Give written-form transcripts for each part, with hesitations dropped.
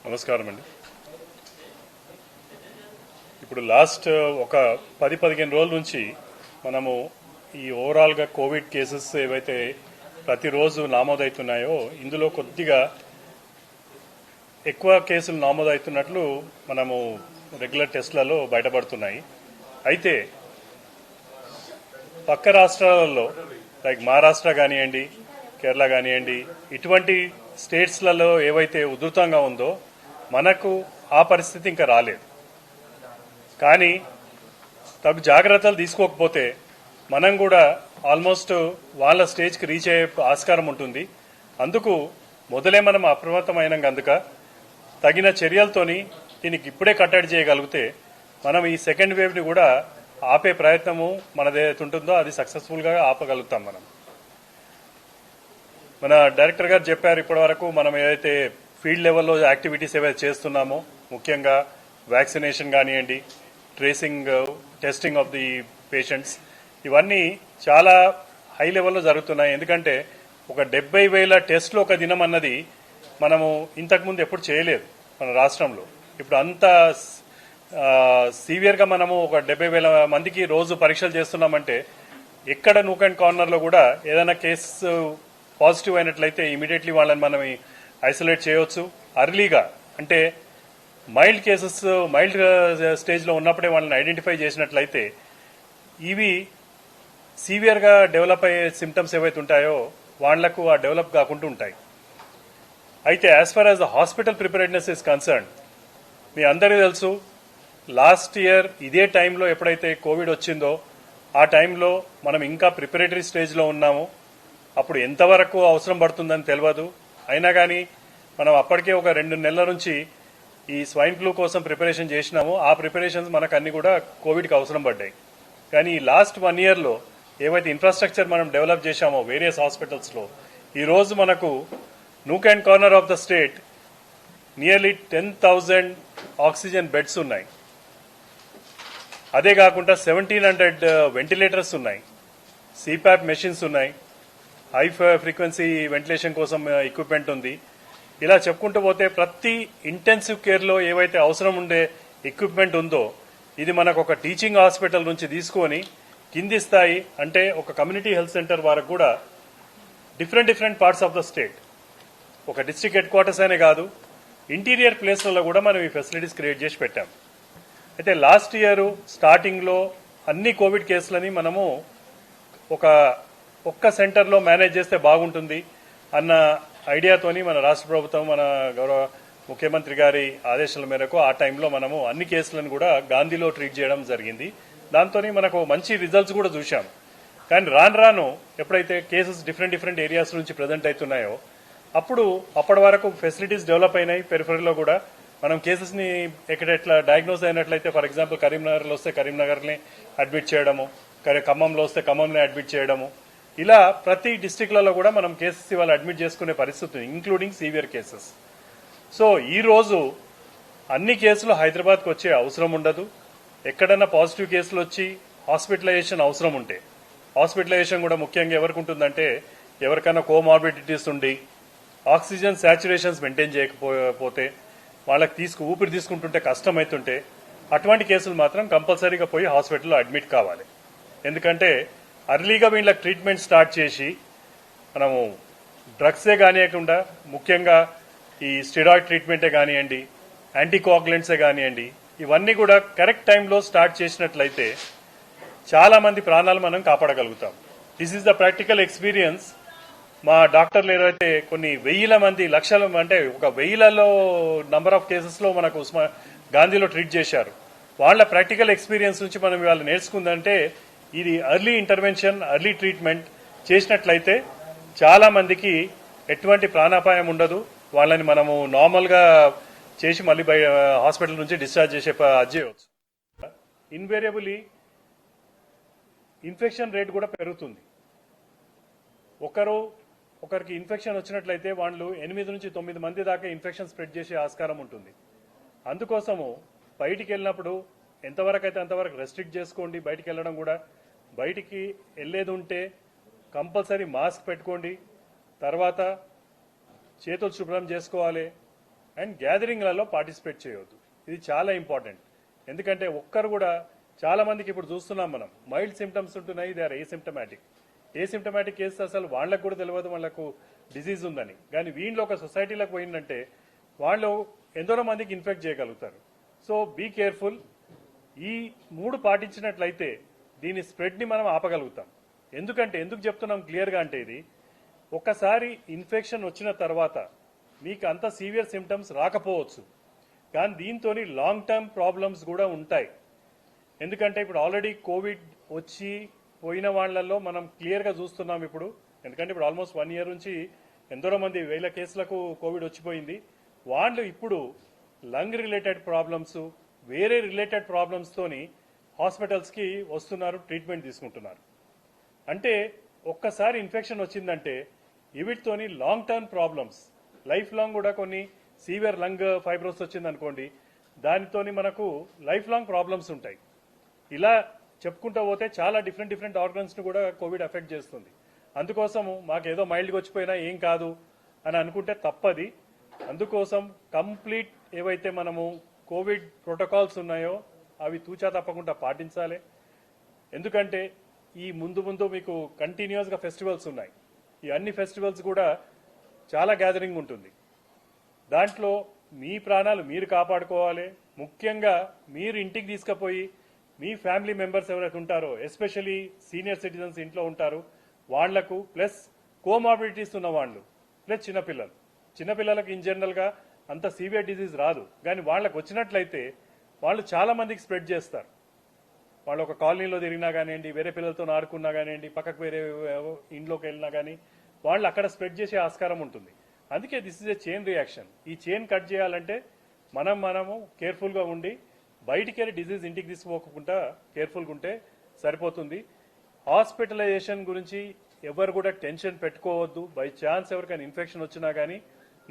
నమస్కారం అండి. ఇప్పుడు లాస్ట్ ఒక 10-15 రోజుల నుంచి మనము ఈ ఓవరాల్గా కోవిడ్ కేసెస్ ఏవైతే ప్రతిరోజు నమోదవుతున్నాయో ఇందులో కొద్దిగా ఎక్కువ కేసులు నమోదవుతున్నట్లు మనము రెగ్యులర్ టెస్ట్లలో బయటపడుతున్నాయి. అయితే పక్క రాష్ట్రాలలో లైక్ మహారాష్ట్ర కానివ్వండి, కేరళ కానివ్వండి, ఇటువంటి స్టేట్స్లలో ఏవైతే ఉధృతంగా ఉందో మనకు ఆ పరిస్థితి ఇంకా రాలేదు. కానీ తగు జాగ్రత్తలు తీసుకోకపోతే మనం కూడా ఆల్మోస్ట్ వాళ్ళ స్టేజ్కి రీచ్ అయ్యే ఆస్కారం ఉంటుంది. అందుకు మొదలే మనం అప్రమత్తమైన అందుక తగిన చర్యలతోని దీనికి ఇప్పుడే కట్టడి చేయగలిగితే మనం ఈ సెకండ్ వేవ్ని కూడా ఆపే ప్రయత్నము మనదేదైతే ఉంటుందో అది సక్సెస్ఫుల్గా ఆపగలుగుతాం. మన డైరెక్టర్ గారు చెప్పారు, ఇప్పటి వరకు మనం ఏదైతే ఫీల్డ్ లెవెల్లో యాక్టివిటీస్ ఏవైతే చేస్తున్నామో, ముఖ్యంగా వ్యాక్సినేషన్ కానివ్వండి, tracing, testing of the patients, ఇవన్నీ చాలా హై లెవెల్లో జరుగుతున్నాయి. ఎందుకంటే ఒక 70,000 టెస్టులు ఒక దినం అన్నది మనము ఇంతకుముందు ఎప్పుడు చేయలేదు మన రాష్ట్రంలో. ఇప్పుడు అంత సీవియర్గా మనము ఒక 70,000 మందికి రోజు పరీక్షలు చేస్తున్నామంటే ఎక్కడ నూక్ అండ్ కార్నర్లో కూడా ఏదైనా కేసు పాజిటివ్ అయినట్లయితే ఇమీడియట్లీ వాళ్ళని మనం ఐసోలేట్ చేయవచ్చు అర్లీగా. అంటే మైల్డ్ కేసెస్ మైల్డ్ స్టేజ్లో ఉన్నప్పుడే వాళ్ళని ఐడెంటిఫై చేసినట్లయితే ఇవి సీవియర్గా డెవలప్ అయ్యే సిమ్టమ్స్ ఏవైతే ఉంటాయో వాళ్లకు ఆ డెవలప్ కాకుండా ఉంటాయి. అయితే as far as the hospital preparedness is concern, మీ అందరికీ తెలుసు లాస్ట్ ఇయర్ ఇదే టైంలో ఎప్పుడైతే కోవిడ్ వచ్చిందో ఆ టైంలో మనం ఇంకా ప్రిపరేటరీ స్టేజ్లో ఉన్నాము. అప్పుడు ఎంతవరకు అవసరం పడుతుందని తెలియదు. అయినా కానీ మనం అప్పటికే ఒక 2 నెలల నుంచి ఈ స్వైన్ ఫ్లూ కోసం ప్రిపరేషన్ చేసినాము. ఆ ప్రిపరేషన్స్ మనకు అన్ని కూడా కోవిడ్కి అవసరం పడ్డాయి. కానీ ఈ లాస్ట్ 1 ఇయర్లో ఏవైతే ఇన్ఫ్రాస్ట్రక్చర్ మనం డెవలప్ చేశామో వేరియస్ హాస్పిటల్స్లో, ఈరోజు మనకు nook and corner of the state nearly 10,000 oxygen beds ఉన్నాయి. అదే కాకుండా 1,700 వెంటిలేటర్స్ ఉన్నాయి, సిపాప్ మెషిన్స్ ఉన్నాయి, హై ఫ్రీక్వెన్సీ వెంటిలేషన్ కోసం ఎక్విప్మెంట్ ఉంది. ఇలా చెప్పుకుంటూ పోతే ప్రతి ఇంటెన్సివ్ కేర్లో ఏవైతే అవసరం ఉండే ఎక్విప్మెంట్ ఉందో ఇది మనకు ఒక టీచింగ్ హాస్పిటల్ నుంచి తీసుకొని కింది స్థాయి అంటే ఒక కమ్యూనిటీ హెల్త్ సెంటర్ వరకు కూడా different parts of the state, ఒక డిస్ట్రిక్ట్ హెడ్ క్వార్టర్స్ అనే కాదు ఇంటీరియర్ ప్లేస్లలో కూడా మనం ఈ ఫెసిలిటీస్ క్రియేట్ చేసి పెట్టాం. అయితే లాస్ట్ ఇయర్ స్టార్టింగ్లో అన్ని కోవిడ్ కేసులని మనము ఒక్క సెంటర్లో మేనేజ్ చేస్తే బాగుంటుంది అన్న ఐడియాతోని మన రాష్ట్ర ప్రభుత్వం, మన గౌరవ ముఖ్యమంత్రి గారి ఆదేశాల మేరకు ఆ టైంలో మనము అన్ని కేసులను కూడా గాంధీలో ట్రీట్ చేయడం జరిగింది. దాంతో మనకు మంచి రిజల్ట్స్ కూడా చూశాం. కానీ రాను ఎప్పుడైతే కేసెస్ డిఫరెంట్ ఏరియాస్ నుంచి ప్రజెంట్ అవుతున్నాయో అప్పటి వరకు ఫెసిలిటీస్ డెవలప్ అయినాయి. పెరిఫరీలో కూడా మనం కేసెస్ని ఎట్లా డయాగ్నోస్ అయినట్లయితే ఫర్ ఎగ్జాంపుల్ కరీంనగర్లో వస్తే కరీంనగర్ని అడ్మిట్ చేయడము, ఖమ్మంలో వస్తే ఖమ్మంని అడ్మిట్ చేయడము, ఇలా ప్రతి డిస్టిక్లలో కూడా మనం కేసెస్ ఇవాళ అడ్మిట్ చేసుకునే పరిస్థితి, ఇంక్లూడింగ్ సీవియర్ కేసెస్. సో ఈ రోజు అన్ని కేసులు హైదరాబాద్కి వచ్చే అవసరం ఉండదు. ఎక్కడన్నా పాజిటివ్ కేసులు వచ్చి హాస్పిటలైజేషన్ అవసరం ఉంటే, హాస్పిటలైజేషన్ కూడా ముఖ్యంగా ఎవరికి ఉంటుందంటే ఎవరికైనా కోమార్బిడిటీస్ ఉండి ఆక్సిజన్ సాచురేషన్స్ మెయింటైన్ చేయకపోతే, వాళ్ళకి ఊపిరి తీసుకుంటుంటే కష్టమవుతుంటే అటువంటి కేసులు మాత్రం కంపల్సరీగా పోయి హాస్పిటల్లో అడ్మిట్ కావాలి. ఎందుకంటే అర్లీగా వీళ్ళకి ట్రీట్మెంట్ స్టార్ట్ చేసి మనము డ్రగ్సే కానియకుండా ముఖ్యంగా ఈ స్టెరాయిడ్ ట్రీట్మెంటే కానివ్వండి, యాంటీకోయాగులెంట్సే కానివ్వండి, ఇవన్నీ కూడా కరెక్ట్ టైంలో స్టార్ట్ చేసినట్లయితే చాలా మంది ప్రాణాలు మనం కాపాడగలుగుతాం. This is the practical experience. మా డాక్టర్లు ఏదైతే కొన్ని 1,000 మంది, లక్షల అంటే ఒక 1,000లో నంబర్ ఆఫ్ కేసెస్లో మనకు గాంధీలో ట్రీట్ చేశారు. వాళ్ళ ప్రాక్టికల్ ఎక్స్పీరియన్స్ నుంచి మనం ఇవాళ నేర్చుకుందంటే ఇది ఎర్లీ ఇంటర్వెన్షన్, ఎర్లీ ట్రీట్మెంట్ చేసినట్లయితే చాలా మందికి ఎటువంటి ప్రాణాపాయం ఉండదు. వాళ్ళని మనము నార్మల్గా చేసి మళ్ళీ హాస్పిటల్ నుంచి డిశ్చార్జ్ చేయవచ్చు. ఇన్వేరియబుల్లీ ఇన్ఫెక్షన్ రేట్ కూడా పెరుగుతుంది. ఒకరికి ఇన్ఫెక్షన్ వచ్చినట్లయితే వాళ్ళు 8 నుంచి 9 మంది దాకా ఇన్ఫెక్షన్ స్ప్రెడ్ చేసే ఆస్కారం ఉంటుంది. అందుకోసము బయటికి వెళ్ళినప్పుడు ఎంతవరకు అయితే అంతవరకు రెస్ట్రిక్ట్ చేసుకోండి. బయటికి వెళ్ళడం కూడా, బయటికి వెళ్ళేది ఉంటే కంపల్సరీ మాస్క్ పెట్టుకోండి. తర్వాత చేతులు శుభ్రం చేసుకోవాలి. అండ్ గ్యాదరింగ్లలో పార్టిసిపేట్ చేయవద్దు. ఇది చాలా ఇంపార్టెంట్. ఎందుకంటే ఒక్కరు కూడా చాలా మందికి ఇప్పుడు చూస్తున్నాం మనం, మైల్డ్ సిమ్టమ్స్ ఉంటున్నాయి, దే ఆర్ ఏసిమ్టమాటిక్ కేసు అసలు వాళ్ళకు కూడా తెలియదు వాళ్ళకు డిసీజ్ ఉందని. కానీ వీళ్ళు ఒక సొసైటీలోకి పోయిందంటే వాళ్ళు ఎందరో మందికి ఇన్ఫెక్ట్ చేయగలుగుతారు. So be careful. ఈ 3 పాటించినట్లయితే దీని స్ప్రెడ్ని మనం ఆపగలుగుతాం. ఎందుకు చెప్తున్నాం క్లియర్గా అంటే, ఇది ఒక్కసారి ఇన్ఫెక్షన్ వచ్చిన తర్వాత మీకు అంత సీవియర్ సిమ్టమ్స్ రాకపోవచ్చు, కానీ దీంతో లాంగ్ టర్మ్ ప్రాబ్లమ్స్ కూడా ఉంటాయి. ఎందుకంటే ఇప్పుడు ఆల్రెడీ కోవిడ్ వచ్చి పోయిన వాళ్లలో మనం క్లియర్గా చూస్తున్నాం ఇప్పుడు. ఎందుకంటే ఇప్పుడు ఆల్మోస్ట్ 1 year నుంచి ఎందరో మంది 1000 కేసులకు కోవిడ్ వచ్చిపోయింది. వాళ్ళు ఇప్పుడు లంగ్ రిలేటెడ్ ప్రాబ్లమ్స్, వేరే రిలేటెడ్ ప్రాబ్లమ్స్ తోని హాస్పిటల్స్ కి వస్తున్నారు, ట్రీట్మెంట్ తీసుకుంటున్నారు. అంటే ఒక్కసారి ఇన్ఫెక్షన్ వచ్చిందంటే వీటితోని long term problems, life long కూడా కొన్ని సీవియర్ లంగ్ ఫైబ్రోస్ వచ్చింది అనుకోండి, దానితోని మనకు లైఫ్ లాంగ్ ప్రాబ్లమ్స్ ఉంటాయి. ఇలా చెప్పుకుంటూ పోతే చాలా డిఫరెంట్ ఆర్గన్స్ ను కూడా కోవిడ్ ఎఫెక్ట్ చేస్తుంది. అందుకోసము మాకేదో మైల్డ్గా వచ్చిపోయినా ఏం కాదు అని అనుకుంటే తప్పది. అందుకోసం కంప్లీట్ ఏవైతే మనము కోవిడ్ ప్రోటోకాల్స్ ఉన్నాయో అవి తూచా తప్పకుండా పాటించాలి. ఎందుకంటే ఈ ముందు మీకు కంటిన్యూస్గా ఫెస్టివల్స్ ఉన్నాయి. ఈ అన్ని ఫెస్టివల్స్ కూడా చాలా గ్యాదరింగ్ ఉంటుంది. దాంట్లో మీ ప్రాణాలు మీరు కాపాడుకోవాలి. ముఖ్యంగా మీరు ఇంటికి తీసుకుపోయి మీ ఫ్యామిలీ మెంబర్స్ ఎవరైతే ఉంటారో, ఎస్పెషలీ సీనియర్ సిటిజన్స్ ఇంట్లో ఉంటారు, వాళ్లకు ప్లస్ కోమార్బిడిటీస్ ఉన్న వాళ్ళు, ప్లస్ చిన్నపిల్లలకు ఇన్ జనరల్గా అంత సీవియర్ డిజీజ్ రాదు, కానీ వాళ్ళకు వచ్చినట్లయితే వాళ్ళు చాలా మందికి స్ప్రెడ్ చేస్తారు. వాళ్ళు ఒక కాలనీలో తిరిగినా కానివ్వండి, వేరే పిల్లలతో ఆడుకున్నా కానివ్వండి, పక్కకు వేరే ఇంట్లోకి వెళ్ళినా కానీ వాళ్ళు అక్కడ స్ప్రెడ్ చేసే ఆస్కారం ఉంటుంది. అందుకే this is a chain reaction. ఈ చైన్ కట్ చేయాలంటే మనము కేర్ఫుల్గా ఉండి బయటికి వెళ్ళి డిజీజ్ ఇంటికి తీసుకోకుండా కేర్ఫుల్గా ఉంటే సరిపోతుంది. హాస్పిటలైజేషన్ గురించి ఎవరు కూడా టెన్షన్ పెట్టుకోవద్దు. బై ఛాన్స్ ఎవరికైనా ఇన్ఫెక్షన్ వచ్చినా కానీ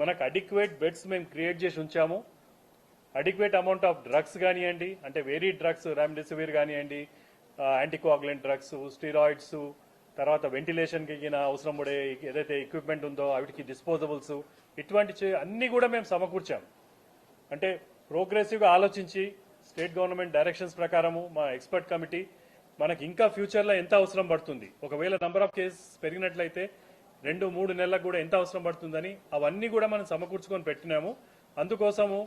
మనకు అడిక్వేట్ బెడ్స్ మేము క్రియేట్ చేసి ఉంచాము. అడిక్వేట్ అమౌంట్ ఆఫ్ డ్రగ్స్ కానివ్వండి, అంటే వేరీ డ్రగ్స్, రామ్డెసివిర్ కానివ్వండి, యాంటీకోయాగులెంట్ డ్రగ్స్, స్టీరాయిడ్స్, తర్వాత వెంటిలేషన్కి అవసరం పడే ఏదైతే ఎక్విప్మెంట్ ఉందో వాటికి డిస్పోజబుల్స్, ఇటువంటి అన్ని కూడా మేము సమకూర్చాం. అంటే ప్రోగ్రెసివ్గా ఆలోచించి స్టేట్ గవర్నమెంట్ డైరెక్షన్స్ ప్రకారము మా ఎక్స్పర్ట్ కమిటీ మనకి ఇంకా ఫ్యూచర్లో ఎంత అవసరం పడుతుంది, ఒకవేళ నంబర్ ఆఫ్ కేసెస్ పెరిగినట్లయితే 2-3 నెలలకు కూడా ఎంత అవసరం పడుతుందని అవన్నీ కూడా మనం సమకూర్చుకొని పెట్టినాము. అందుకోసము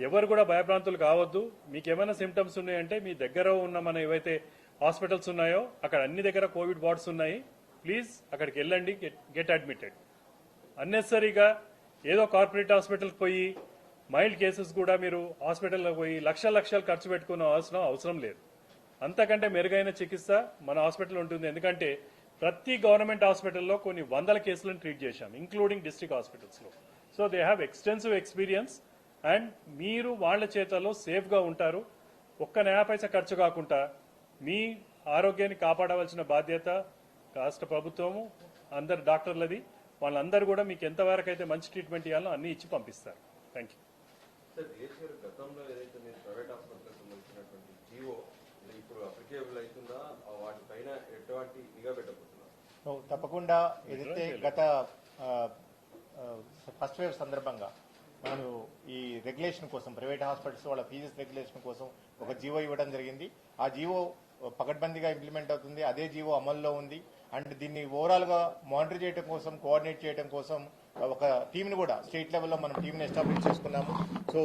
ఎవరు కూడా భయభ్రాంతులు కావద్దు. మీకు ఏమైనా సిమ్టమ్స్ ఉన్నాయంటే మీ దగ్గర ఉన్న మన ఏవైతే హాస్పిటల్స్ ఉన్నాయో అక్కడ అన్ని దగ్గర కోవిడ్ వార్డ్స్ ఉన్నాయి, ప్లీజ్ అక్కడికి వెళ్ళండి, గెట్ అడ్మిటెడ్. అన్నెసరీగా ఏదో కార్పొరేట్ హాస్పిటల్కి పోయి మైల్డ్ కేసెస్ కూడా మీరు హాస్పిటల్లో పోయి లక్షలు ఖర్చు పెట్టుకున్న అవసరం లేదు. అంతకంటే మెరుగైన చికిత్స మన హాస్పిటల్ ఉంటుంది. ఎందుకంటే ప్రతి గవర్నమెంట్ హాస్పిటల్లో కొన్ని 100 కేసులను ట్రీట్ చేశాం, ఇంక్లూడింగ్ డిస్ట్రిక్ట్ హాస్పిటల్స్లో. So they have extensive experience and మీరు వాళ్ళ చేతల్లో సేఫ్గా ఉంటారు. ఒక్క నయా పైసా ఖర్చు కాకుండా మీ ఆరోగ్యాన్ని కాపాడవలసిన బాధ్యత రాష్ట్ర ప్రభుత్వము, అందరు డాక్టర్లది. వాళ్ళందరూ కూడా మీకు ఎంతవరకు అయితే మంచి ట్రీట్మెంట్ ఇవ్వాలో అన్ని ఇచ్చి పంపిస్తారు. Thank you. సార్, గతంలో ఏదైతే మీరు ప్రైవేట్ హాస్పిటల్కి సంబంధించినటువంటి జీవో ఇప్పుడు అప్లికేబుల్ అవుతుందా, వాటిపైన ఎటువంటి నిఘా పెట్టబోతున్నారు? తప్పకుండా. ఏదైతే గత ఫస్ట్ వేవ్ సందర్భంగా మనం ఈ రెగ్యులేషన్ కోసం ప్రైవేట్ హాస్పిటల్స్ వాళ్ళ ఫీజెస్ రెగ్యులేషన్ కోసం ఒక జీవో ఇవ్వడం జరిగింది. ఆ జీవో పకడ్బందీగా ఇంప్లిమెంట్ అవుతుంది. అదే జీవో అమల్లో ఉంది. అండ్ దీన్ని ఓవరాల్ గా మానిటర్ చేయడం కోసం, కోఆర్డినేట్ చేయడం కోసం ఒక టీంని కూడా స్టేట్ లెవెల్లో మనం టీంని ఎస్టాబ్లిష్ చేసుకున్నాము. సో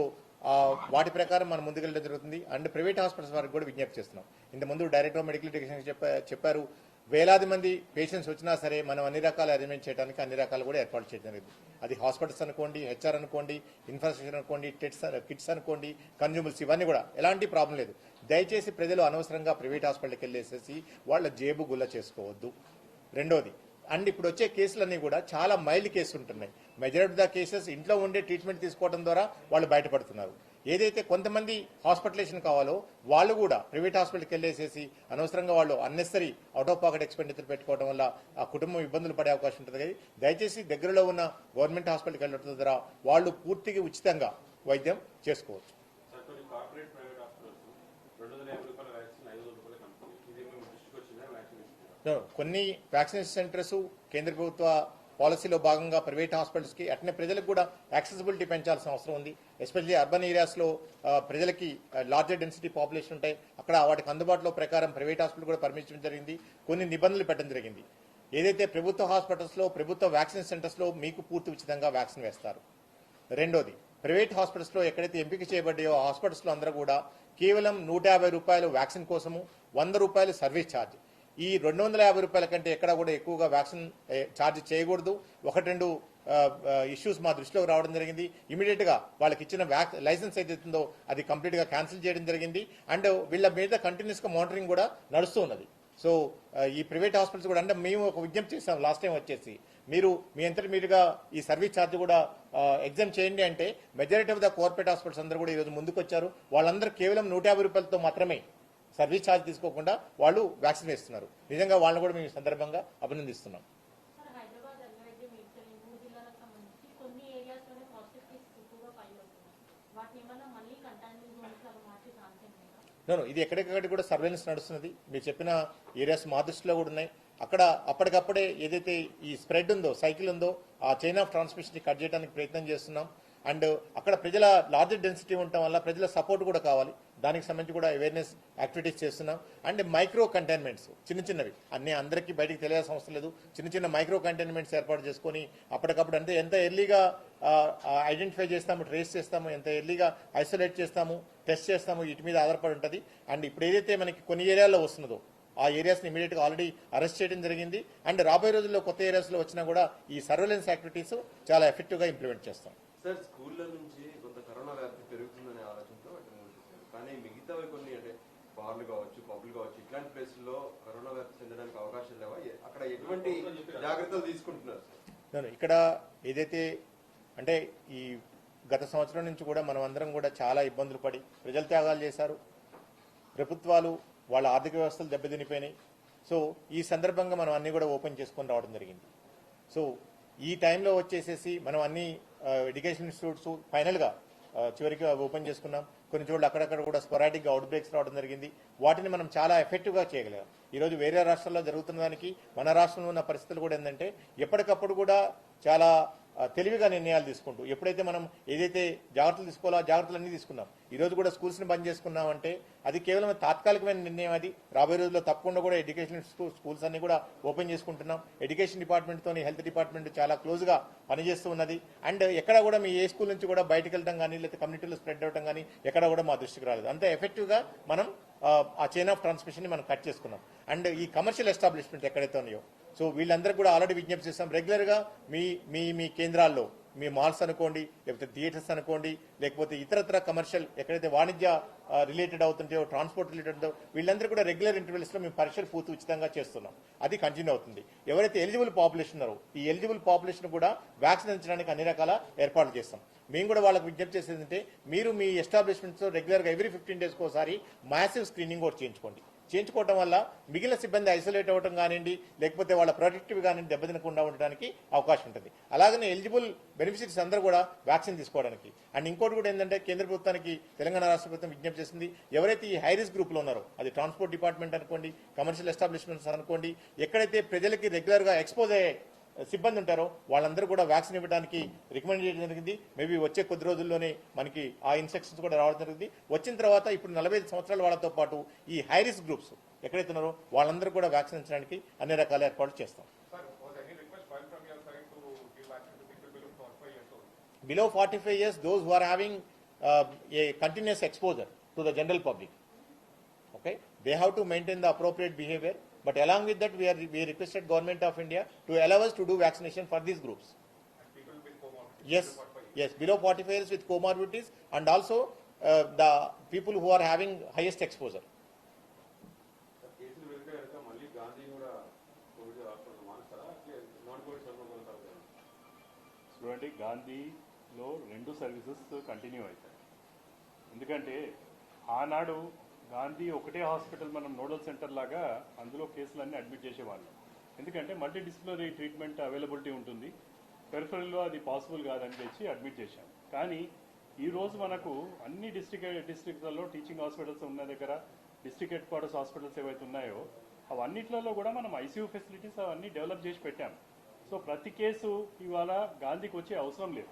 వాటి ప్రకారం మనం ముందుకెళ్ళడం జరుగుతుంది. అండ్ ప్రైవేట్ హాస్పిటల్స్ వారికి కూడా విజ్ఞప్తి చేస్తున్నాం. ఇంతకుముందు డైరెక్టర్ ఆఫ్ మెడికల్ ఎడ్యుకేషన్ చెప్పారు, వేలాది మంది పేషెంట్స్ వచ్చినా సరే మనం అన్ని రకాల అరేంజ్మెంట్ చేయడానికి అన్ని రకాలు కూడా ఏర్పాటు చేయడం జరిగింది. అది హాస్పిటల్స్ అనుకోండి, హెచ్ఆర్ అనుకోండి, ఇన్ఫ్రాస్ట్రక్చర్ అనుకోండి, కిట్స్ అనుకోండి, కన్జ్యూమర్స్, ఇవన్నీ కూడా ఎలాంటి ప్రాబ్లం లేదు. దయచేసి ప్రజలు అనవసరంగా ప్రైవేట్ హాస్పిటల్కి వెళ్ళేసేసి వాళ్ళ జేబు గుల్ల చేసుకోవద్దు. రెండోది, అండ్ ఇప్పుడు వచ్చే కేసులన్నీ కూడా చాలా మైల్డ్ కేసులు ఉంటున్నాయి. మెజారిటీ ఆఫ్ ద కేసెస్ ఇంట్లో ఉండే ట్రీట్మెంట్ తీసుకోవడం ద్వారా వాళ్ళు బయటపడుతున్నారు. ఏదైతే కొంతమంది హాస్పిటలైజేషన్ కావాలో వాళ్ళు కూడా ప్రైవేట్ హాస్పిటల్కి వెళ్ళేసేసి అనవసరంగా వాళ్ళు unnecessary out of pocket expenditure పెట్టుకోవడం వల్ల ఆ కుటుంబం ఇబ్బందులు పడే అవకాశం ఉంటుంది. కానీ దయచేసి దగ్గరలో ఉన్న గవర్నమెంట్ హాస్పిటల్కి వెళ్ళడం ద్వారా వాళ్ళు పూర్తిగా ఉచితంగా వైద్యం చేసుకోవచ్చు. కొన్ని వ్యాక్సినేషన్ సెంటర్స్ కేంద్ర ప్రభుత్వ పాలసీలో భాగంగా ప్రైవేట్ హాస్పిటల్స్కి అట్నే ప్రజలకు కూడా యాక్సెసిబిలిటీ పెంచాల్సిన అవసరం ఉంది. ఎస్పెషల్లీ అర్బన్ ఏరియాస్లో ప్రజలకి లార్జర్ డెన్సిటీ పాపులేషన్ ఉంటాయి. అక్కడ వాటికి అందుబాటులో ప్రకారం ప్రైవేట్ హాస్పిటల్ కూడా పర్మిషన్ జరిగింది, కొన్ని నిబంధనలు పెట్టడం జరిగింది. ఏదైతే ప్రభుత్వ హాస్పిటల్స్లో ప్రభుత్వ వ్యాక్సిన్ సెంటర్స్లో మీకు పూర్తి ఉచితంగా వ్యాక్సిన్ వేస్తారు. రెండోది, ప్రైవేట్ హాస్పిటల్స్లో ఎక్కడైతే ఎంపిక చేయబడ్డాయో ఆ హాస్పిటల్స్లో అందరూ కూడా కేవలం 150 రూపాయలు వ్యాక్సిన్ కోసము, 100 రూపాయలు సర్వీస్ ఛార్జ్. ఈ 250 రూపాయల కంటే ఎక్కడా కూడా ఎక్కువగా వ్యాక్సిన్ ఛార్జ్ చేయకూడదు. ఒకటి రెండు ఇష్యూస్ మా దృష్టిలోకి రావడం జరిగింది. ఇమీడియట్ గా వాళ్ళకి ఇచ్చిన లైసెన్స్ ఏదైతుందో అది కంప్లీట్ గా క్యాన్సిల్ చేయడం జరిగింది. అండ్ వీళ్ళ మీద కంటిన్యూస్ గా మానిటరింగ్ కూడా నడుస్తూ ఉన్నది. సో ఈ ప్రైవేట్ హాస్పిటల్స్ కూడా అంటే మేము ఒక విజ్ఞప్తి చేస్తాం లాస్ట్ టైం వచ్చేసి, మీరు మీ అంతటి మీరుగా ఈ సర్వీస్ ఛార్జ్ కూడా ఎగ్జామ్ చేయండి అంటే majority of the corporate hospitals అందరూ కూడా ఈరోజు ముందుకు వచ్చారు. వాళ్ళందరూ కేవలం 150 రూపాయలతో మాత్రమే సర్వీస్ ఛార్జ్ తీసుకోకుండా వాళ్ళు వ్యాక్సిన్ వేస్తున్నారు. నిజంగా వాళ్ళని కూడా మేము ఈ సందర్భంగా అభినందిస్తున్నాం. ఇది ఎక్కడికక్కడ కూడా సర్వేలెన్స్ నడుస్తున్నది. మీరు చెప్పిన ఏరియాస్ మా దృష్టిలో కూడా ఉన్నాయి. అక్కడ అప్పటికప్పుడే ఏదైతే ఈ స్ప్రెడ్ ఉందో, సైకిల్ ఉందో, ఆ చైన్ ఆఫ్ ట్రాన్స్మిషన్ ని కట్ చేయడానికి ప్రయత్నం చేస్తున్నాం. అండ్ అక్కడ ప్రజల లార్జర్ డెన్సిటీ ఉండటం వల్ల ప్రజల సపోర్ట్ కూడా కావాలి. దానికి సంబంధించి కూడా అవేర్నెస్ యాక్టివిటీస్ చేస్తున్నాం. అండ్ మైక్రో కంటైన్మెంట్స్ చిన్నవి అన్ని అందరికీ బయటికి తెలియాల్సిన అవసరం లేదు. చిన్న మైక్రో కంటైన్మెంట్స్ ఏర్పాటు చేసుకొని అప్పటికప్పుడు అంటే ఎంత ఎర్లీగా ఐడెంటిఫై చేస్తాము, ట్రేస్ చేస్తాము, ఎంత ఎర్లీగా ఐసోలేట్ చేస్తాము, టెస్ట్ చేస్తాము, వీటి మీద ఆధారపడి ఉంటుంది. అండ్ ఇప్పుడు ఏదైతే మనకి కొన్ని ఏరియాల్లో వస్తున్నదో ఆ ఏరియాస్ని ఇమీడియట్ గా ఆల్రెడీ అరెస్ట్ చేయడం జరిగింది. అండ్ రాబోయే రోజుల్లో కొత్త ఏరియాస్లో వచ్చినా కూడా ఈ సర్వేలెన్స్ యాక్టివిటీస్ చాలా ఎఫెక్టివ్ గా ఇంప్లిమెంట్ చేస్తాం. సార్, స్కూళ్ళ నుంచి కొంత కరోనా వ్యాప్తి పెరుగుతుందనే ఆలోచనతో వాటి ముందు చేశారు. కానీ మిగతావి కొన్ని అంటే బార్లు కావచ్చు, పబ్లు కావచ్చు, ఇట్లాంటి ప్లేసుల్లో కరోనా వ్యాప్తి చెందడానికి అవకాశం లేవా? అక్కడ ఎటువంటి జాగ్రత్తలు తీసుకుంటున్నారు సార్? ఇక్కడ ఏదైతే అంటే ఈ గత సంవత్సరం నుంచి కూడా మనం అందరం కూడా చాలా ఇబ్బందులు పడి ప్రజలు త్యాగాలు చేశారు. ప్రభుత్వాలు వాళ్ళ ఆర్థిక వ్యవస్థలు దెబ్బతినిపోయినాయి. సో ఈ సందర్భంగా మనం అన్ని కూడా ఓపెన్ చేసుకొని రావడం జరిగింది. సో ఈ టైంలో వచ్చేసేసి మనం అన్ని ఎడ్యుకేషన్ ఇన్స్టిట్యూట్స్ ఫైనల్గా చివరికి ఓపెన్ చేసుకున్నాం. కొన్ని చోట్ల అక్కడక్కడ కూడా స్పొరాటిక్గా అవుట్ బ్రేక్స్ రావడం జరిగింది. వాటిని మనం చాలా ఎఫెక్టివ్గా చేయగలిగాం. ఈరోజు వేరే రాష్ట్రాల్లో జరుగుతున్న దానికి మన రాష్ట్రంలో ఉన్న పరిస్థితులు కూడా ఏంటంటే ఎప్పటికప్పుడు కూడా చాలా తెలివిగా నిర్ణయాలు తీసుకుంటూ ఎప్పుడైతే మనం ఏదైతే జాగ్రత్తలు తీసుకోవాలో ఆ జాగ్రత్తలన్నీ తీసుకున్నాం. ఈ రోజు కూడా స్కూల్స్ని బంద్ చేసుకున్నామంటే అది కేవలం తాత్కాలికమైన నిర్ణయం. అది రాబోయే రోజుల్లో తప్పకుండా కూడా ఎడ్యుకేషన్ స్కూల్స్ అన్ని కూడా ఓపెన్ చేసుకుంటున్నాం. ఎడ్యుకేషన్ డిపార్ట్మెంట్తో హెల్త్ డిపార్ట్మెంట్ చాలా క్లోజ్గా పనిచేస్తూ ఉన్నది. అండ్ ఎక్కడ కూడా మీ ఏ స్కూల్ నుంచి కూడా బయటకు వెళ్ళడం కానీ లేకపోతే కమ్యూనిటీలో స్ప్రెడ్ అవ్వడం కానీ ఎక్కడ కూడా మా దృష్టికి రాలేదు. అంత ఎఫెక్టివ్గా మనం ఆ చైన్ ఆఫ్ ట్రాన్స్మిషన్ ని మనం కట్ చేసుకున్నాం. అండ్ ఈ కమర్షియల్ ఎస్టాబ్లిష్మెంట్ ఎక్కడైతే ఉన్నాయో సో వీళ్ళందరూ కూడా ఆల్రెడీ విజ్ఞప్తి చేస్తాం. రెగ్యులర్ గా మీ కేంద్రాల్లో మీ మాల్స్ అనుకోండి, లేకపోతే థియేటర్స్ అనుకోండి, లేకపోతే ఇతరత్ర కమర్షియల్ ఎక్కడైతే వాణిజ్య రిలేటెడ్ అవుతుంటాయో, ట్రాన్స్పోర్ట్ రిలేటెడ్ ఉందో వీళ్ళందరూ కూడా రెగ్యులర్ ఇంటర్వెల్స్ లో మేము పరీక్షలు పూర్తి ఉచితంగా చేస్తున్నాం. అది కంటిన్యూ అవుతుంది. ఎవరైతే ఎలిజిబుల్ పాపులేషన్ ఉన్నారో ఈ ఎలిజిబుల్ పాపులేషన్ కూడా వ్యాక్సిన్ అందించడానికి అన్ని రకాల ఏర్పాట్లు చేస్తాం. మేము కూడా వాళ్ళకి విజ్ఞప్తి చేసేది ఏంటంటే మీరు మీ ఎస్టాబ్లిష్మెంట్స్ రెగ్యులర్ గా ఎవ్రీ 15 days ఒకసారి మాసివ్ స్క్రీనింగ్ కూడా చేయించుకోవడం వల్ల మిగిలిన సిబ్బంది ఐసోలేట్ అవ్వడం కానివ్వండి, లేకపోతే వాళ్ళ ప్రొడక్టివ్ కానివ్వండి దెబ్బతినకుండా ఉండడానికి అవకాశం ఉంటుంది. అలాగనే ఎలిజిబుల్ బెనిఫిషరీస్ అందరూ కూడా వ్యాక్సిన్ తీసుకోవడానికి. అండ్ ఇంకోటి కూడా ఏంటంటే కేంద్ర ప్రభుత్వానికి తెలంగాణ రాష్ట్ర ప్రభుత్వం విజ్ఞప్తి చేసింది, ఎవరైతే ఈ హై రిస్క్ గ్రూప్ లో ఉన్నారో అది ట్రాన్స్పోర్ట్ డిపార్ట్మెంట్ అనుకోండి, కమర్షియల్ ఎస్టాబ్లిష్మెంట్స్ అనుకోండి, ఎక్కడైతే ప్రజలకి రెగ్యులర్ గా ఎక్స్పోజ్ అయ్యే సిబ్బంది ఉంటారో వాళ్ళందరూ కూడా వ్యాక్సిన్ ఇవ్వడానికి రికమెండ్ చేయడం జరిగింది. మేబీ వచ్చే కొద్ది రోజుల్లోనే మనకి ఆ ఇన్స్ట్రక్షన్స్ కూడా రావడం జరిగింది. వచ్చిన తర్వాత ఇప్పుడు 45 సంవత్సరాల వాళ్ళతో పాటు ఈ హై రిస్క్ గ్రూప్స్ ఎక్కడైతే ఉన్నారో వాళ్ళందరూ కూడా వ్యాక్సిన్ ఇచ్చడానికి అన్ని రకాల ఏర్పాట్లు చేస్తాం. Below 45 years, those who are having a continuous exposure to the general public, okay, they have to maintain the appropriate behavior. But along with that, we requested Government of India to allow us to do vaccination for these groups. People with comorbidities. Yes, below 45 years with comorbidities, and also the people who are having highest exposure. చూడండి, గాంధీలో 2 services continue అవుతాయి. ఎందుకంటే ఆనాడు గాంధీ ఒకటే hospital మనం nodal centre లాగా అందులో కేసులన్నీ admit చేసేవాళ్ళం. ఎందుకంటే మల్టీ డిసిప్లినరీ ట్రీట్మెంట్ అవైలబిలిటీ ఉంటుంది. పెరిఫరల్లో అది పాసిబుల్ కాదని తెచ్చి అడ్మిట్ చేశాం. కానీ ఈరోజు మనకు అన్ని డిస్ట్రిక్ట్లలో టీచింగ్ హాస్పిటల్స్ ఉన్న దగ్గర డిస్ట్రిక్ట్ హెడ్ క్వార్టర్స్ హాస్పిటల్స్ ఏవైతే ఉన్నాయో అవన్నిట్లలో కూడా మనం ఐసీయూ ఫెసిలిటీస్ అవన్నీ డెవలప్ చేసి పెట్టాం. సో ప్రతి కేసు ఇవాళ గాంధీకి వచ్చే అవసరం లేదు.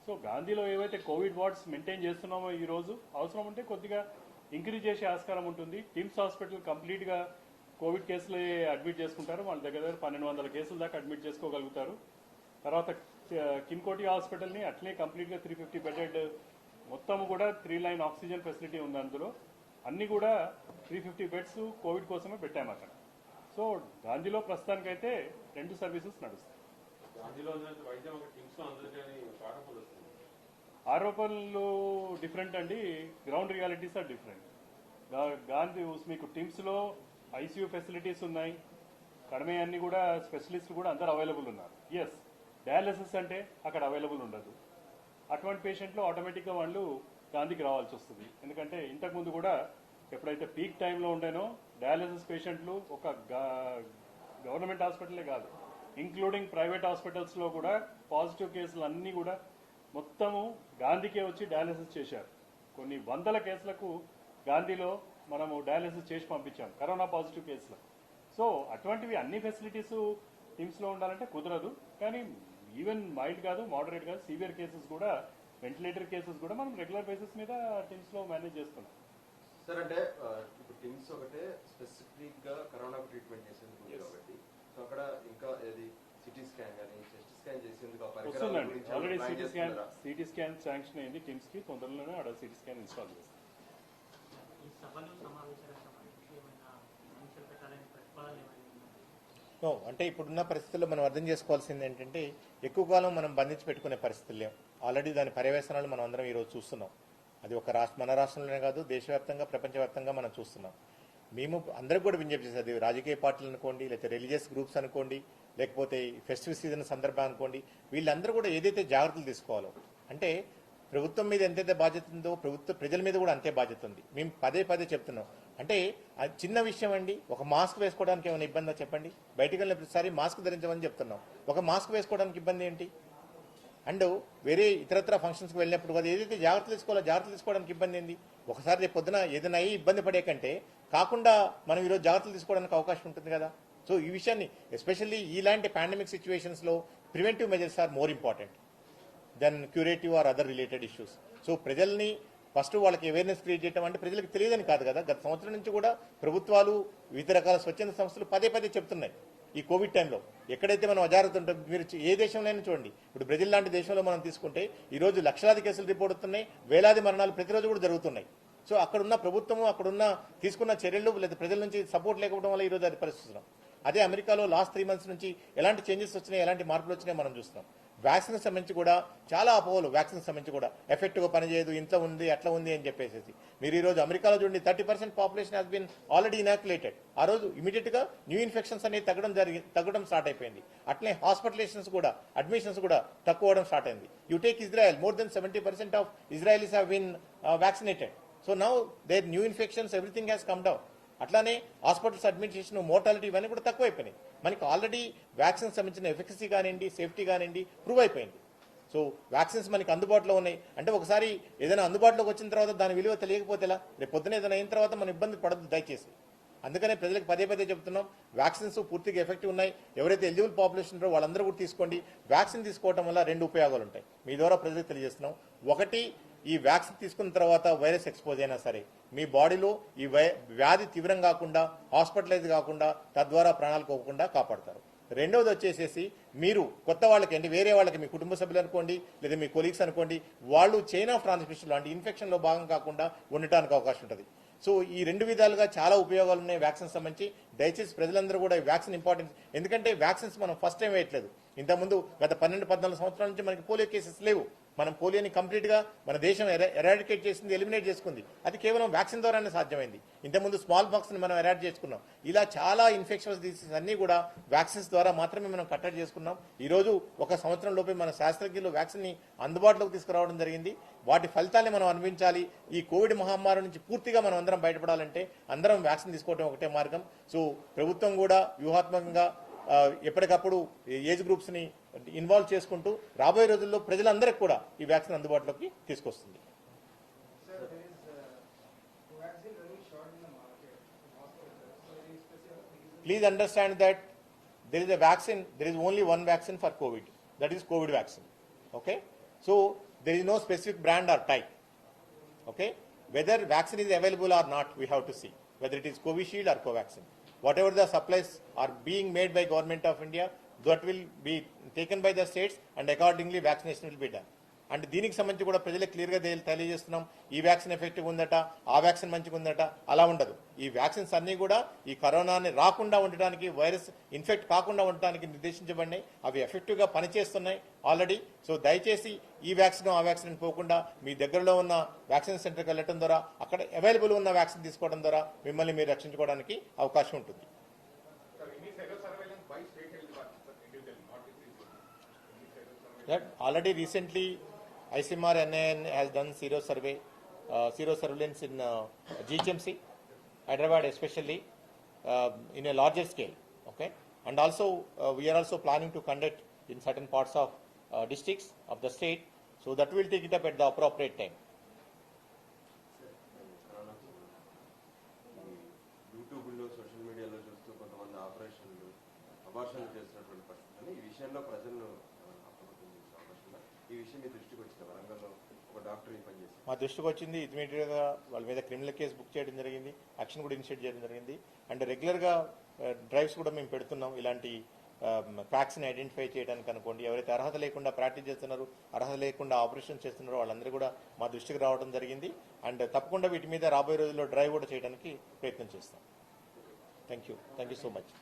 సో గాంధీలో ఏవైతే కోవిడ్ వార్డ్స్ మెయింటైన్ చేస్తున్నామో ఈ రోజు అవసరం ఉంటే కొద్దిగా ఇంక్రీజ్ చేసే ఆస్కారం ఉంటుంది. టిమ్స్ హాస్పిటల్ కంప్లీట్గా కోవిడ్ కేసులే అడ్మిట్ చేసుకుంటారు. వాళ్ళ దగ్గర 1200 కేసుల దాకా అడ్మిట్ చేసుకోగలుగుతారు. తర్వాత కిమ్కోటి హాస్పిటల్ని అట్లే కంప్లీట్గా 350 బెడెడ్ మొత్తం కూడా 3 లైన్ ఆక్సిజన్ ఫెసిలిటీ ఉంది. అందులో అన్ని కూడా 350 బెడ్స్ కోవిడ్ కోసమే పెట్టాము అక్కడ. సో గాంధీలో ప్రస్తుతానికైతే 2 సర్వీసెస్ నడుస్తాయి. గాంధీలో వైద్యం ఒక టిమ్స్ లో అందరికీ ఆరోపణలు వస్తుంది. ఆరోపణలు డిఫరెంట్ అండి, ground realities are different. Gandhi మీకు టిమ్స్లో ఐసీయూ ఫెసిలిటీస్ ఉన్నాయి, కడమే అన్ని కూడా స్పెషలిస్టులు కూడా అందరు అవైలబుల్ ఉన్నారు. ఎస్, డయాలసిస్ అంటే అక్కడ అవైలబుల్ ఉండదు. అటువంటి పేషెంట్లు ఆటోమేటిక్గా వాళ్ళు గాంధీకి రావాల్సి వస్తుంది. ఎందుకంటే ఇంతకుముందు కూడా ఎప్పుడైతే పీక్ టైంలో ఉండేనో డయాలసిస్ పేషెంట్లు ఒక గవర్నమెంట్ హాస్పిటలే కాదు, ఇంక్లూడింగ్ ప్రైవేట్ హాస్పిటల్స్లో కూడా పాజిటివ్ కేసులు అన్నీ కూడా మొత్తము గాంధీకే వచ్చి డయాలసిస్ చేశారు. కొన్ని వందల కేసులకు గాంధీలో మనము డయాలసిస్ చేసి పంపించాం కరోనా పాజిటివ్ కేసులు. సో అటువంటివి అన్ని ఫెసిలిటీస్ టీమ్స్లో ఉండాలంటే కుదరదు. కానీ ఈవెన్ మైల్డ్ కాదు, మోడరేట్ కాదు, సివియర్ కేసెస్ కూడా, వెంటిలేటర్ కేసెస్ కూడా మనం రెగ్యులర్ బేసిస్ మీద టీమ్స్లో మేనేజ్ చేస్తున్నాం. సార్ అంటే ఇప్పుడు టిమ్స్ ఒకటే స్పెసిఫిక్ గా కరోనా ట్రీట్మెంట్ చేసేందుకు ఉంది కాబట్టి, సో అక్కడ ఇంకా ఏది సిటీ స్కాన్ కానీ చెస్ట్ స్కాన్ చేసేందుకు ఆ పరికరాల వస్తుందండి. గురించి ఆల్రెడీ ప్లాన్ చేస్తున్నారా? సిటీ స్కాన్ శాంక్షన్ అయింది టీమ్స్ కి. తొందరలోనే ఆడ సిటీ స్కాన్ ఇన్స్టాల్ చేస్తాం. ఈ సభలు సమావేశాలకు సంబంధించి ఏమైనా ఆంక్షలు పెట్టాలని ప్రతిపాదనలు ఏమైనా ఉన్నాయా? నో, అంటే ఇప్పుడున్న పరిస్థితుల్లో మనం అర్థం చేసుకోవాల్సింది ఏంటంటే ఎక్కువ కాలం మనం బంధించి పెట్టుకునే పరిస్థితులు లేవు. ఆల్రెడీ దాని పర్యవేక్షణలు మనం అందరం ఈరోజు చూస్తున్నాం. అది ఒక మన రాష్ట్రంలోనే కాదు, దేశవ్యాప్తంగా ప్రపంచవ్యాప్తంగా మనం చూస్తున్నాం. మేము అందరికి కూడా విజ్ఞప్తి చేసేది, రాజకీయ పార్టీలు అనుకోండి, లేకపోతే రిలీజియస్ గ్రూప్స్ అనుకోండి, లేకపోతే ఫెస్టివల్ సీజన్ సందర్భం అనుకోండి, వీళ్ళందరూ కూడా ఏదైతే జాగ్రత్తలు తీసుకోవాలో, అంటే ప్రభుత్వం మీద ఎంతైతే బాధ్యత ఉందో ప్రజల మీద కూడా అంతే బాధ్యత ఉంది. మేము పదే పదే చెప్తున్నాం. అంటే అది చిన్న విషయం అండి, ఒక మాస్క్ వేసుకోవడానికి ఏమైనా ఇబ్బందా చెప్పండి? బయటికి వెళ్ళిన ప్రతిసారి మాస్క్ ధరించమని చెప్తున్నాం. ఒక మాస్క్ వేసుకోవడానికి ఇబ్బంది ఏంటి? అండ్ వేరే ఇతరత్ర ఫంక్షన్స్కి వెళ్ళినప్పుడు అది ఏదైతే జాగ్రత్తలు తీసుకోవాలో జాగ్రత్తలు తీసుకోవడానికి ఇబ్బంది ఏంది? ఒకసారి రేపు పొద్దున ఏదైనా అయ్యి ఇబ్బంది పడే కంటే కాకుండా మనం ఈరోజు జాగ్రత్తలు తీసుకోవడానికి అవకాశం ఉంటుంది కదా. సో ఈ విషయాన్ని ఎస్పెషల్లీ ఇలాంటి పాండమిక్ సిచ్యువేషన్స్లో preventive measures are more important than curative or other related issues. So ప్రజల్ని ఫస్ట్ వాళ్ళకి అవేర్నెస్ క్రియేట్ చేయడం అంటే ప్రజలకు తెలియదని కాదు కదా. గత సంవత్సరం నుంచి కూడా ప్రభుత్వాలు వివిధ రకాల స్వచ్ఛంద సంస్థలు పదే పదే చెప్తున్నాయి. ఈ కోవిడ్ టైంలో ఎక్కడైతే మనం అజాగ్రత్త ఉంటే, మీరు ఏ దేశంలోనే చూడండి, ఇప్పుడు బ్రెజిల్ లాంటి దేశంలో మనం తీసుకుంటే ఈరోజు లక్షలాది కేసులు రిపోర్ట్ అవుతున్నాయి, వేలాది మరణాలు ప్రతిరోజు కూడా జరుగుతున్నాయి. సో అక్కడున్న ప్రభుత్వము, అక్కడున్న తీసుకున్న చర్యలు లేదా ప్రజల నుంచి సపోర్ట్ లేకపోవడం వల్ల ఈరోజు అది పరిస్థితున్నాం. అదే అమెరికాలో లాస్ట్ 3 months నుంచి ఎలాంటి చేంజెస్ వచ్చినాయి, ఎలాంటి మార్పులు వచ్చినాయి మనం చూస్తున్నాం. వ్యాక్సిన్ సంబంధించి కూడా చాలా అపోహలు, వ్యాక్సిన్ సంబంధించి కూడా ఎఫెక్ట్గా పనిచేయదు, ఇంట్లో ఉంది, అట్లా ఉంది అని చెప్పేసి. మీరు ఈరోజు అమెరికాలో చూడండి, 30% పాపులేషన్ హాస్ బీన్ ఆల్రెడీ ఇనాక్యులేటెడ్. ఆ రోజు ఇమీడియట్ గా న్యూ ఇన్ఫెక్షన్స్ అనేది తగ్గడం స్టార్ట్ అయిపోయింది. అట్లే హాస్పిటలైజేషన్స్ కూడా, అడ్మిషన్స్ కూడా తక్కువ అవడం స్టార్ట్ అయింది. You take Israel, more than 70% of Israelis have been vaccinated. So now there new infections everything has come down. అట్లానే హాస్పిటల్స్ అడ్మిట్ చేసిన మోర్టాలిటీ ఇవన్నీ కూడా తక్కువైపోయినాయి. మనకి ఆల్రెడీ వ్యాక్సిన్ సంబంధించిన ఎఫికసీ కానివ్వండి, సేఫ్టీ కానివ్వండి ప్రూవ్ అయిపోయింది. సో వ్యాక్సిన్స్ మనకి అందుబాటులో ఉన్నాయి. అంటే ఒకసారి ఏదైనా అందుబాటులోకి వచ్చిన తర్వాత దాని విలువ తెలియకపోతే ఎలా? రేపు పొద్దున ఏదైనా అయిన తర్వాత మనం ఇబ్బంది పడద్దు దయచేసి. అందుకనే ప్రజలకు పదే పదే చెప్తున్నాం, వ్యాక్సిన్స్ పూర్తిగా ఎఫెక్టివ్ ఉన్నాయి. ఎవరైతే ఎలిజిబుల్ పాపులేషన్ ఉన్నారో వాళ్ళందరూ కూడా తీసుకోండి. వ్యాక్సిన్ తీసుకోవడం వల్ల 2 ఉపయోగాలు ఉంటాయి. మీ ద్వారా ప్రజలకు తెలియజేస్తున్నాం. ఒకటి, ఈ వ్యాక్సిన్ తీసుకున్న తర్వాత వైరస్ ఎక్స్పోజ్ అయినా సరే మీ బాడీలో ఈ వ్యాధి తీవ్రం కాకుండా, హాస్పిటలైజ్ కాకుండా, తద్వారా ప్రాణాలు పోకుండా కాపాడతారు. రెండవది వచ్చేసేసి మీరు కొత్త వాళ్ళకి అంటే వేరే వాళ్ళకి, మీ కుటుంబ సభ్యులు అనుకోండి లేదా మీ కొలీగ్స్ అనుకోండి, వాళ్ళు చైన్ ఆఫ్ ట్రాన్స్మిషన్ లాంటి ఇన్ఫెక్షన్లో భాగం కాకుండా ఉండటానికి అవకాశం ఉంటుంది. సో ఈ 2 విధాలుగా చాలా ఉపయోగాలు ఉన్నాయి వ్యాక్సిన్ సంబంధించి. దయచేసి ప్రజలందరూ కూడా ఈ వ్యాక్సిన్ ఇంపార్టెన్స్, ఎందుకంటే వ్యాక్సిన్స్ మనం ఫస్ట్ టైం వేయట్లేదు. ఇంతకుముందు గత 12-14 సంవత్సరాల నుంచి మనకి పోలియో కేసెస్ లేవు. మనం పోలియోని కంప్లీట్ గా మన దేశం ఎరాడికేట్ చేసింది, ఎలిమినేట్ చేసుకుంది. అది కేవలం వ్యాక్సిన్ ద్వారానే సాధ్యమైంది. ఇంతకుముందు స్మాల్ పాక్స్ ని మనం ఎరాడ్ చేసుకున్నాం. ఇలా చాలా ఇన్ఫెక్షన్స్ డిసీజెస్ అన్ని కూడా వ్యాక్సిన్స్ ద్వారా మాత్రమే మనం కట్టడి చేసుకున్నాం. ఈ రోజు 1 సంవత్సరం లోపే మన శాస్త్రజ్ఞులు వ్యాక్సిన్ ని అందుబాటులోకి తీసుకురావడం జరిగింది. వాటి ఫలితాన్ని మనం అనుభవించాలి. ఈ కోవిడ్ మహమ్మారి నుంచి పూర్తిగా మనం అందరం బయటపడాలంటే అందరం వ్యాక్సిన్ తీసుకోవడం ఒకటే మార్గం. సో ప్రభుత్వం కూడా వ్యూహాత్మకంగా ఎప్పటికప్పుడు ఏజ్ గ్రూప్స్ ని ఇన్వాల్వ్ చేసుకుంటూ రాబోయే రోజుల్లో ప్రజలందరికీ కూడా ఈ వ్యాక్సిన్ అందుబాటులోకి తీసుకొస్తుంది. Please understand that there is a vaccine, there is only one vaccine for COVID, that is COVID vaccine. Okay, so there is no specific brand or type. Okay, whether vaccine is available or not, we have to see whether it is Covishield or Covaxin. Whatever the supplies are being made by Government of India, that will be taken by the states and accordingly vaccination will be done. And దీనికి సంబంధించి కూడా ప్రజలకు క్లియర్గా తెలియజేస్తున్నాం, ఈ vaccine effective ఉందట, ఆ vaccine మంచిగా ఉందట, అలా ఉండదు. ఈ వ్యాక్సిన్స్ అన్నీ కూడా ఈ కరోనాని రాకుండా ఉండటానికి, వైరస్ ఇన్ఫెక్ట్ కాకుండా ఉండటానికి నిర్దేశించబడినాయి. అవి ఎఫెక్టివ్గా పనిచేస్తున్నాయి ఆల్రెడీ. సో దయచేసి ఈ వ్యాక్సిన్ ఆ వ్యాక్సిన్ పోకుండా మీ దగ్గరలో ఉన్న వ్యాక్సిన్ సెంటర్కి వెళ్ళటం ద్వారా అక్కడ అవైలబుల్ ఉన్న వ్యాక్సిన్ తీసుకోవడం ద్వారా మిమ్మల్ని మీరు రక్షించుకోవడానికి అవకాశం ఉంటుంది. Already recently ICMR NIN has done zero surveillance in GHMC, Hyderabad especially, in a larger scale. Okay, and also we are also planning to conduct in certain parts of districts of the state, so that will take it up at the appropriate time. యూట్యూబ్లో social మీడియాలో చూస్తూ కొంతమంది ఆపరేషన్లు అబార్షన్లు చేస్తున్నటువంటి పరిస్థితులు ఈ విషయంలో ప్రజలను అప్రమత్తం చేసే అవకాశం. ఈ విషయం మీ దృష్టికి వచ్చిన వరంగల్లో ఒక డాక్టర్ ఈ పని చేసి మా దృష్టికి వచ్చింది, ఇమీడియట్గా వాళ్ళ మీద క్రిమినల్ కేసు బుక్ చేయడం జరిగింది, యాక్షన్ కూడా ఇనిషియేట్ చేయడం జరిగింది. అండ్ రెగ్యులర్గా డ్రైవ్స్ కూడా మేము పెడుతున్నాం ఇలాంటి క్రాక్స్ని ఐడెంటిఫై చేయడానికి. అనుకోండి, ఎవరైతే అర్హత లేకుండా ప్రాక్టీస్ చేస్తున్నారో, అర్హత లేకుండా ఆపరేషన్ చేస్తున్నారో వాళ్ళందరూ కూడా మా దృష్టికి రావడం జరిగింది. అండ్ తప్పకుండా వీటి మీద రాబోయే రోజుల్లో డ్రైవ్ కూడా చేయడానికి ప్రయత్నం చేస్తాం. Thank you so much.